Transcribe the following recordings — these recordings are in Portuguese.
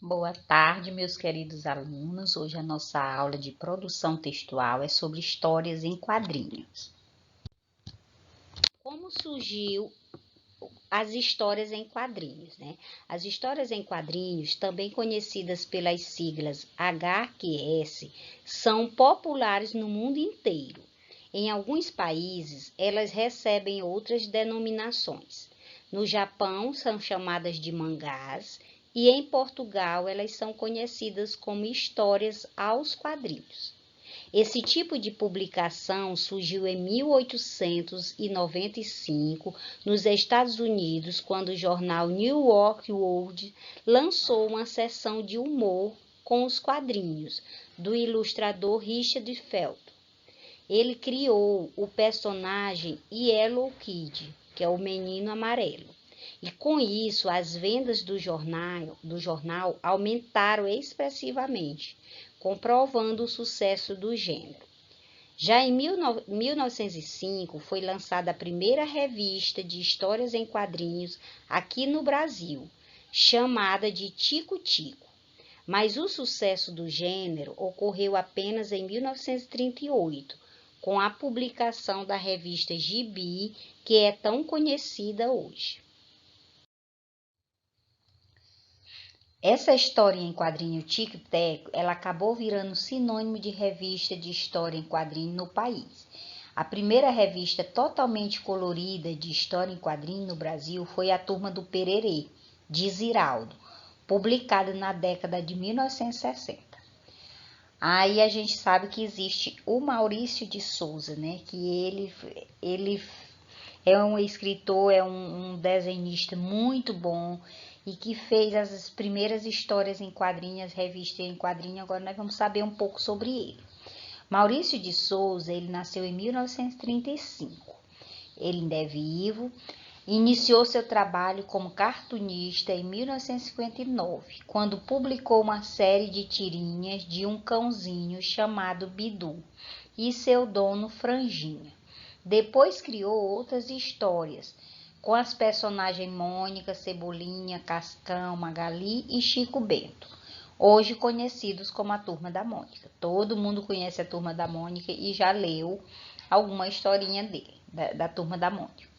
Boa tarde, meus queridos alunos. Hoje a nossa aula de produção textual é sobre histórias em quadrinhos. Como surgiu as histórias em quadrinhos, né? As histórias em quadrinhos, também conhecidas pelas siglas HQS, são populares no mundo inteiro. Em alguns países, elas recebem outras denominações. No Japão, são chamadas de mangás, e em Portugal, elas são conhecidas como histórias aos quadrinhos. Esse tipo de publicação surgiu em 1895 nos Estados Unidos, quando o jornal New York World lançou uma seção de humor com os quadrinhos do ilustrador Richard Felton. Ele criou o personagem Yellow Kid, que é o menino amarelo. E com isso, as vendas do jornal aumentaram expressivamente, comprovando o sucesso do gênero. Já em 1905, foi lançada a primeira revista de histórias em quadrinhos aqui no Brasil, chamada de Tico Tico. Mas o sucesso do gênero ocorreu apenas em 1938, com a publicação da revista Gibi, que é tão conhecida hoje. Essa história em quadrinho Tico Teco, ela acabou virando sinônimo de revista de história em quadrinho no país. A primeira revista totalmente colorida de história em quadrinho no Brasil foi a Turma do Pererê, de Ziraldo, publicada na década de 1960. Aí a gente sabe que existe o Maurício de Souza, né? Que ele é um escritor, é um desenhista muito bom e que fez as primeiras histórias em quadrinhos, revista em quadrinho. Agora nós vamos saber um pouco sobre ele. Maurício de Souza, ele nasceu em 1935. Ele ainda é vivo. Iniciou seu trabalho como cartunista em 1959, quando publicou uma série de tirinhas de um cãozinho chamado Bidu e seu dono Franjinha. Depois criou outras histórias com as personagens Mônica, Cebolinha, Cascão, Magali e Chico Bento, hoje conhecidos como a Turma da Mônica. Todo mundo conhece a Turma da Mônica e já leu alguma historinha dele, da Turma da Mônica.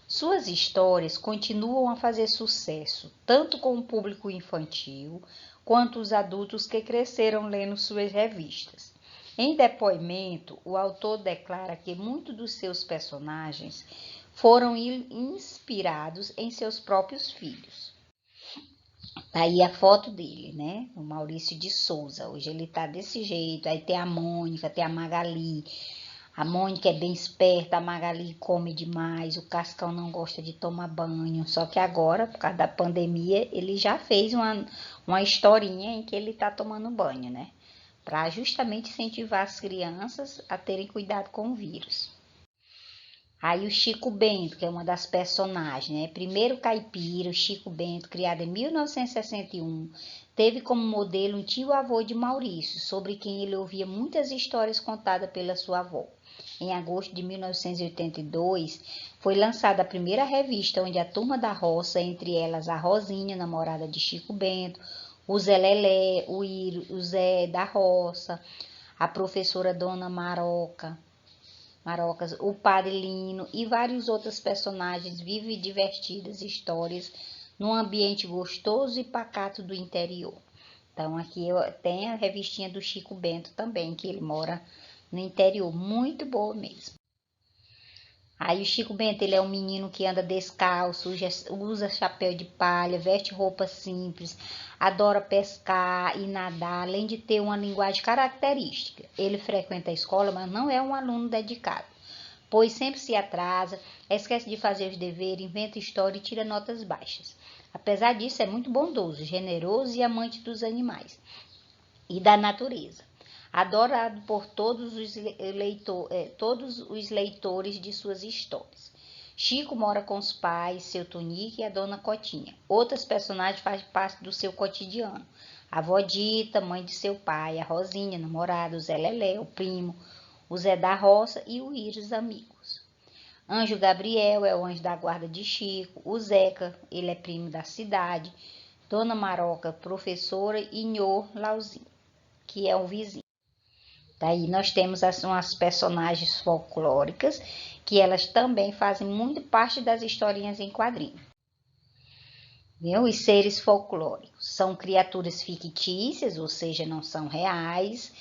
Suas histórias continuam a fazer sucesso, tanto com o público infantil, quanto os adultos que cresceram lendo suas revistas. Em depoimento, o autor declara que muitos dos seus personagens foram inspirados em seus próprios filhos. Tá aí a foto dele, né? O Maurício de Souza. Hoje ele tá desse jeito. Aí tem a Mônica, tem a Magali. A Mônica é bem esperta, a Magali come demais, o Cascão não gosta de tomar banho. Só que agora, por causa da pandemia, ele já fez uma historinha em que ele tá tomando banho, né? Para justamente incentivar as crianças a terem cuidado com o vírus. Aí o Chico Bento, que é uma das personagens, né? Primeiro caipira, o Chico Bento, criado em 1961, teve como modelo um tio-avô de Maurício, sobre quem ele ouvia muitas histórias contadas pela sua avó. Em agosto de 1982, foi lançada a primeira revista onde a Turma da Roça, entre elas a Rosinha, namorada de Chico Bento, o Zé Lelé, o Zé da Roça, a professora Dona Marocas, o Padre Lino e vários outros personagens vivem e divertidas histórias num ambiente gostoso e pacato do interior. Então aqui tem a revistinha do Chico Bento também, que ele mora no interior, muito boa mesmo. Aí o Chico Bento, ele é um menino que anda descalço, usa chapéu de palha, veste roupa simples, adora pescar e nadar, além de ter uma linguagem característica. Ele frequenta a escola, mas não é um aluno dedicado, pois sempre se atrasa, esquece de fazer os deveres, inventa história e tira notas baixas. Apesar disso, é muito bondoso, generoso e amante dos animais e da natureza. Adorado por todos os leitores de suas histórias. Chico mora com os pais, seu Tonico e a dona Cotinha. Outros personagens fazem parte do seu cotidiano. A avó Dita, mãe de seu pai, a Rosinha, namorada, o Zé Lelé, o primo, o Zé da Roça e o Íris, amigos. Anjo Gabriel é o anjo da guarda de Chico. O Zeca, ele é primo da cidade. Dona Maroca, professora, e Nhô Lauzinho, que é um vizinho. Daí nós temos umas personagens folclóricas, que elas também fazem muito parte das historinhas em quadrinhos. Viu? Os seres folclóricos são criaturas fictícias, ou seja, não são reais.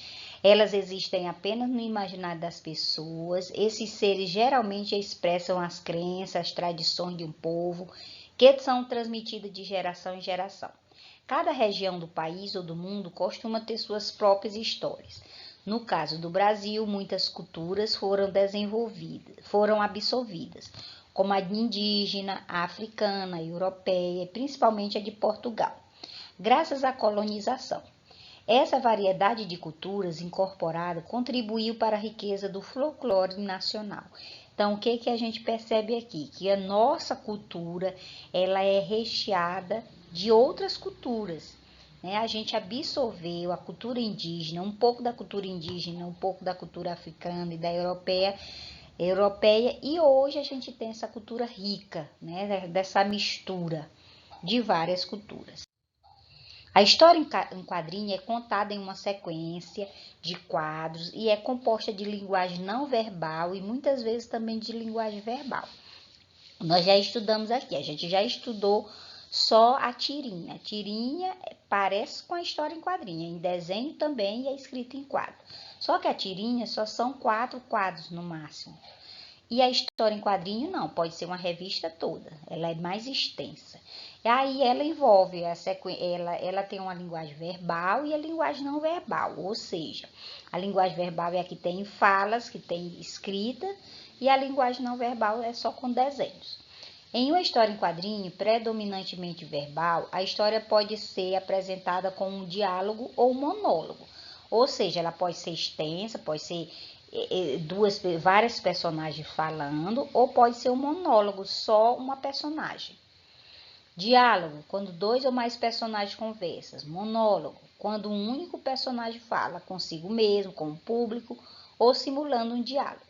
Elas existem apenas no imaginário das pessoas. Esses seres geralmente expressam as crenças, as tradições de um povo, que são transmitidas de geração em geração. Cada região do país ou do mundo costuma ter suas próprias histórias. No caso do Brasil, muitas culturas foram absorvidas, como a indígena, a africana, a europeia, principalmente a de Portugal, graças à colonização. Essa variedade de culturas incorporada contribuiu para a riqueza do folclore nacional. Então, o que a gente percebe aqui? Que a nossa cultura, ela é recheada de outras culturas, né? A gente absorveu a cultura indígena, um pouco da cultura indígena, um pouco da cultura africana e da europeia, e hoje a gente tem essa cultura rica, né? Dessa mistura de várias culturas. A história em quadrinho é contada em uma sequência de quadros e é composta de linguagem não verbal e muitas vezes também de linguagem verbal. Nós já estudamos aqui, a gente já estudou só a tirinha. A tirinha parece com a história em quadrinho, em desenho também e é escrita em quadro. Só que a tirinha só são 4 quadros no máximo. E a história em quadrinho não, pode ser uma revista toda, ela é mais extensa. E aí ela envolve, ela tem uma linguagem verbal e a linguagem não verbal, ou seja, a linguagem verbal é a que tem falas, que tem escrita, e a linguagem não verbal é só com desenhos. Em uma história em quadrinho, predominantemente verbal, a história pode ser apresentada como um diálogo ou um monólogo, ou seja, ela pode ser extensa, pode ser várias personagens falando, ou pode ser um monólogo, só uma personagem. Diálogo, quando 2 ou mais personagens conversam. Monólogo, quando um único personagem fala consigo mesmo, com o público, ou simulando um diálogo.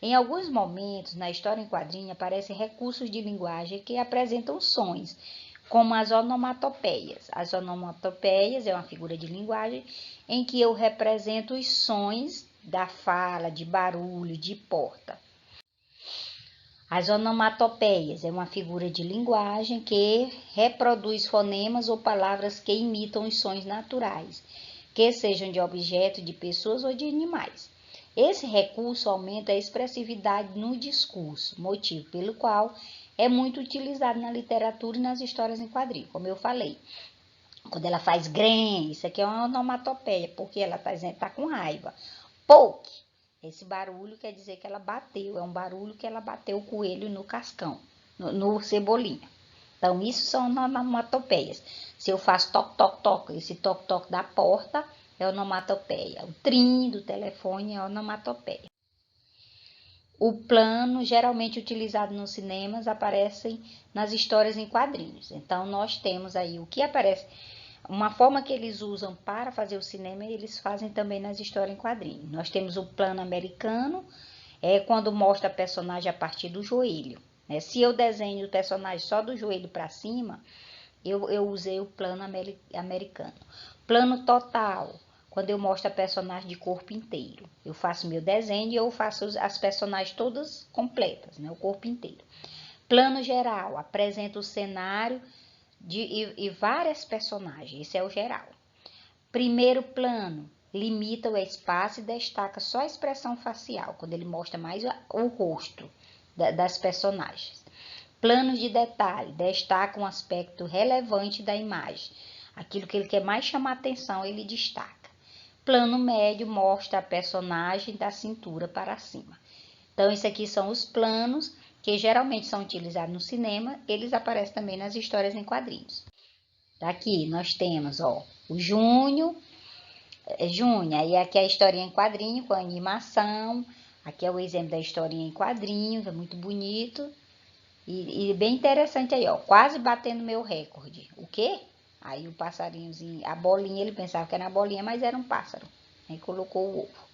Em alguns momentos, na história em quadrinho, aparecem recursos de linguagem que apresentam sons, como as onomatopeias. As onomatopeias é uma figura de linguagem em que eu represento os sons da fala, de barulho, de porta. As onomatopeias é uma figura de linguagem que reproduz fonemas ou palavras que imitam os sons naturais, que sejam de objetos, de pessoas ou de animais. Esse recurso aumenta a expressividade no discurso, motivo pelo qual é muito utilizado na literatura e nas histórias em quadrinhos, como eu falei. Quando ela faz grém, isso aqui é uma onomatopeia, porque ela tá com raiva. Poke, esse barulho quer dizer que ela bateu, é um barulho que ela bateu o coelho no cascão, no cebolinha. Então, isso são onomatopeias. Se eu faço toque, esse toque da porta é onomatopeia. O trim do telefone é onomatopeia. O plano, geralmente utilizado nos cinemas, aparece nas histórias em quadrinhos. Então, nós temos aí o que aparece. Uma forma que eles usam para fazer o cinema, eles fazem também nas histórias em quadrinhos. Nós temos o plano americano, é quando mostra a personagem a partir do joelho. Né? Se eu desenho o personagem só do joelho para cima, eu usei o plano americano. Plano total, quando eu mostro a personagem de corpo inteiro. Eu faço meu desenho e eu faço as personagens todas completas, né? O corpo inteiro. Plano geral, apresenta o cenário e várias personagens, esse é o geral. Primeiro plano, limita o espaço e destaca só a expressão facial, quando ele mostra mais o rosto das personagens. Planos de detalhe, destaca um aspecto relevante da imagem, aquilo que ele quer mais chamar atenção, ele destaca. Plano médio mostra a personagem da cintura para cima. Então, isso aqui são os planos que geralmente são utilizados no cinema, eles aparecem também nas histórias em quadrinhos. Aqui nós temos, ó, o Junho, aí aqui é a historinha em quadrinho com a animação, aqui é o exemplo da historinha em quadrinhos, é muito bonito e bem interessante aí, ó, quase batendo meu recorde. O quê? Aí o passarinhozinho, a bolinha, ele pensava que era a bolinha, mas era um pássaro, aí colocou o ovo.